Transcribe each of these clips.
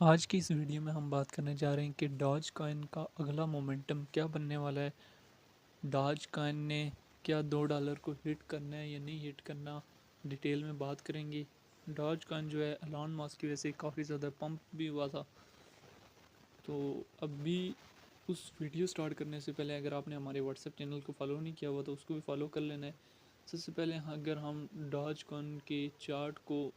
आज की इस वीडियो में हम बात करने जा रहे हैं कि डॉज कॉइन का अगला मोमेंटम क्या बनने वाला है। डॉज कॉइन ने क्या $2 को हिट करना है या नहीं हिट करना, डिटेल में बात करेंगे। डॉज कॉइन जो है एलॉन मस्क की वजह से काफ़ी ज़्यादा पंप भी हुआ था। तो अभी उस वीडियो स्टार्ट करने से पहले अगर आपने हमारे व्हाट्सएप चैनल को फॉलो नहीं किया हुआ तो उसको भी फॉलो कर लेना है। सबसे पहले अगर हम डॉज कॉइन के चार्ट को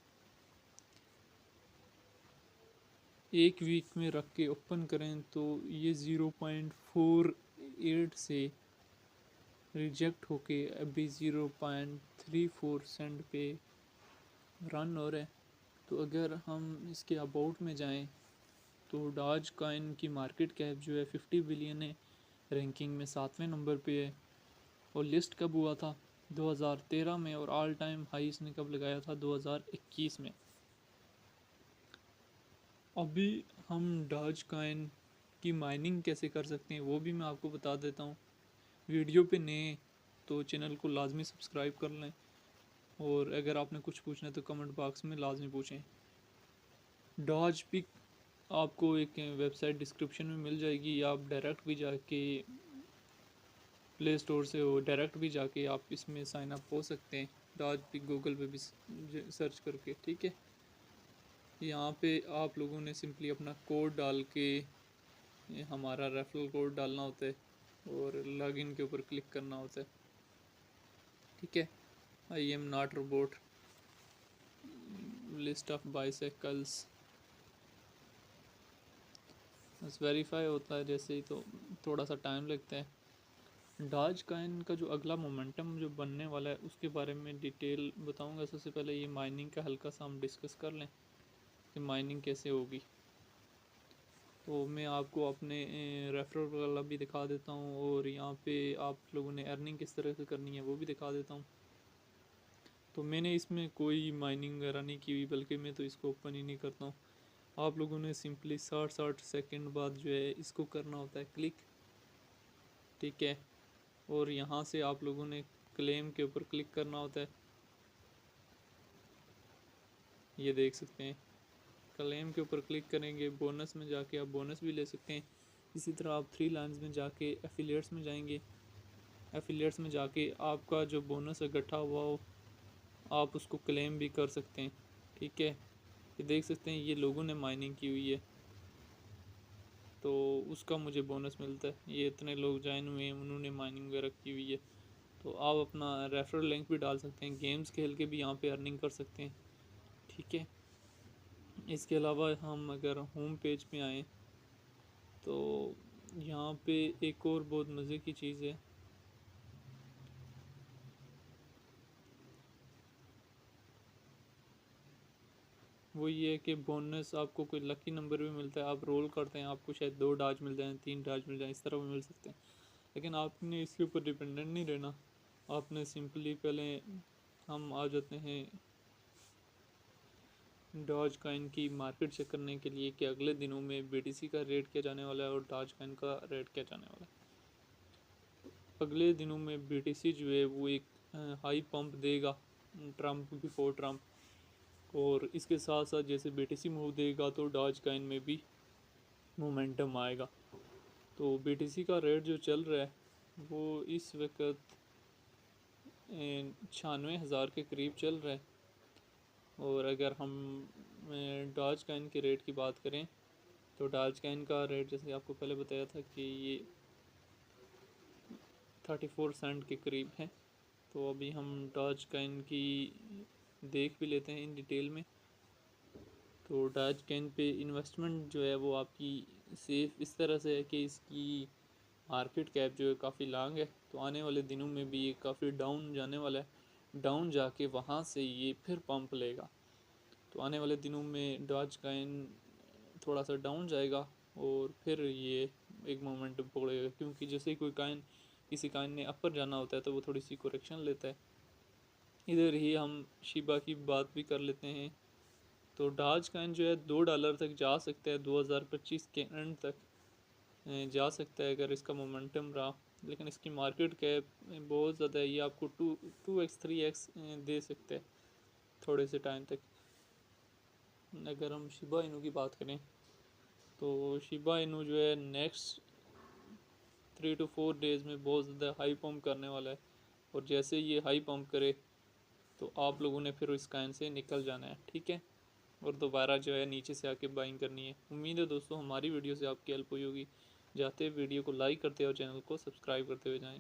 एक वीक में रख के ओपन करें तो ये 0.48 से रिजेक्ट होके अभी 0.34 सेंट पे रन हो रहा है। तो अगर हम इसके अबाउट में जाएं तो डॉज कॉइन की मार्केट कैप जो है 50 बिलियन है, रैंकिंग में 7वें नंबर पे है। और लिस्ट कब हुआ था? 2013 में। और ऑल टाइम हाई इसने कब लगाया था? 2021 में। अभी हम डॉज कॉइन की माइनिंग कैसे कर सकते हैं वो भी मैं आपको बता देता हूँ। वीडियो पे नए तो चैनल को लाजमी सब्सक्राइब कर लें, और अगर आपने कुछ पूछना है तो कमेंट बॉक्स में लाजमी पूछें। डॉज पिक आपको एक वेबसाइट डिस्क्रिप्शन में मिल जाएगी, या आप डायरेक्ट भी जाके प्ले स्टोर से हो डायरेक्ट भी जाके आप इसमें साइन अप हो सकते हैं। डॉज पिक गूगल पे भी सर्च करके, ठीक है। यहाँ पे आप लोगों ने सिंपली अपना कोड डाल के हमारा रेफरल कोड डालना होता है और लॉगिन के ऊपर क्लिक करना होता है, ठीक है। I am not robot, list of bicycles, बस वेरीफाई होता है जैसे ही, तो थोड़ा सा टाइम लगता है। डॉज कॉइन का जो अगला मोमेंटम जो बनने वाला है उसके बारे में डिटेल बताऊंगा। सबसे पहले ये माइनिंग का हल्का सा हम डिस्कस कर लें कि माइनिंग कैसे होगी। तो मैं आपको अपने रेफरल वाला भी दिखा देता हूँ, और यहाँ पे आप लोगों ने अर्निंग किस तरह से करनी है वो भी दिखा देता हूँ। तो मैंने इसमें कोई माइनिंग वगैरह नहीं की हुई, बल्कि मैं तो इसको ओपन ही नहीं करता हूँ। आप लोगों ने सिंपली 60-60 सेकंड बाद जो है इसको करना होता है क्लिक, ठीक है। और यहाँ से आप लोगों ने क्लेम के ऊपर क्लिक करना होता है, ये देख सकते हैं। क्लेम के ऊपर क्लिक करेंगे, बोनस में जाके आप बोनस भी ले सकते हैं। इसी तरह आप 3 लाइन्स में जाके एफिलिएट्स में जाएंगे। एफिलिएट्स में जाके आपका जो बोनस इकट्ठा हुआ हो आप उसको क्लेम भी कर सकते हैं, ठीक है। ये देख सकते हैं ये लोगों ने माइनिंग की हुई है तो उसका मुझे बोनस मिलता है। ये इतने लोग ज्वाइन हुए हैं उन्होंने माइनिंग वगैरह की हुई है। तो आप अपना रेफरल लिंक भी डाल सकते हैं, गेम्स खेल के भी यहाँ पे अर्निंग कर सकते हैं, ठीक है। इसके अलावा हम अगर होम पेज पे आएँ तो यहाँ पे एक और बहुत मज़े की चीज़ है। वो ये है कि बोनस आपको कोई लकी नंबर भी मिलता है, आप रोल करते हैं आपको शायद 2 डॉज मिल जाएँ, 3 डॉज मिल जाएँ, इस तरह भी मिल सकते हैं। लेकिन आपने इसके ऊपर डिपेंडेंट नहीं रहना। आपने सिंपली पहले हम आ जाते हैं डॉज कॉइन की मार्केट चेक करने के लिए कि अगले दिनों में बीटीसी का रेट क्या जाने वाला है और डॉज कॉइन का रेट क्या जाने वाला है। अगले दिनों में बीटीसी जो है वो एक हाई पंप देगा, ट्रम्प बिफोर ट्रम्प। और इसके साथ साथ जैसे बीटीसी मूव देगा तो डॉज कॉइन में भी मोमेंटम आएगा। तो बीटीसी का रेट जो चल रहा है वो इस वक्त 96,000 के करीब चल रहा है। और अगर हम डॉज कॉइन के रेट की बात करें तो डॉज कॉइन का रेट जैसे आपको पहले बताया था कि ये 34 सेंट के करीब है। तो अभी हम डॉज कॉइन की देख भी लेते हैं इन डिटेल में। तो डॉज कॉइन पे इन्वेस्टमेंट जो है वो आपकी सेफ इस तरह से है कि इसकी मार्केट कैप जो है काफ़ी लॉन्ग है। तो आने वाले दिनों में भी ये काफ़ी डाउन जाने वाला है, डाउन जाके वहाँ से ये फिर पंप लेगा। तो आने वाले दिनों में डॉज कॉइन थोड़ा सा डाउन जाएगा और फिर ये एक मोमेंटम पकड़ेगा, क्योंकि जैसे ही कोई कॉइन किसी कॉइन ने अपर जाना होता है तो वो थोड़ी सी करेक्शन लेता है। इधर ही हम शिबा की बात भी कर लेते हैं। तो डॉज कॉइन जो है $2 तक जा सकता है, 2025 के एंड तक जा सकता है अगर इसका मोमेंटम रहा। लेकिन इसकी मार्केट कैप बहुत ज़्यादा है, ये आपको 2x 3x दे सकते हैं थोड़े से टाइम तक। अगर हम शिबा इनू की बात करें तो शिबा इनू जो है नेक्स्ट 3 to 4 डेज़ में बहुत ज़्यादा हाई पम्प करने वाला है, और जैसे ये हाई पम्प करे तो आप लोगों ने फिर इस कॉइन से निकल जाना है, ठीक है, और दोबारा जो है नीचे से आके बाइंग करनी है। उम्मीद है दोस्तों हमारी वीडियो से आपकी हेल्प हुई होगी। जाते वीडियो को लाइक करते और चैनल को सब्सक्राइब करते हुए जाएं।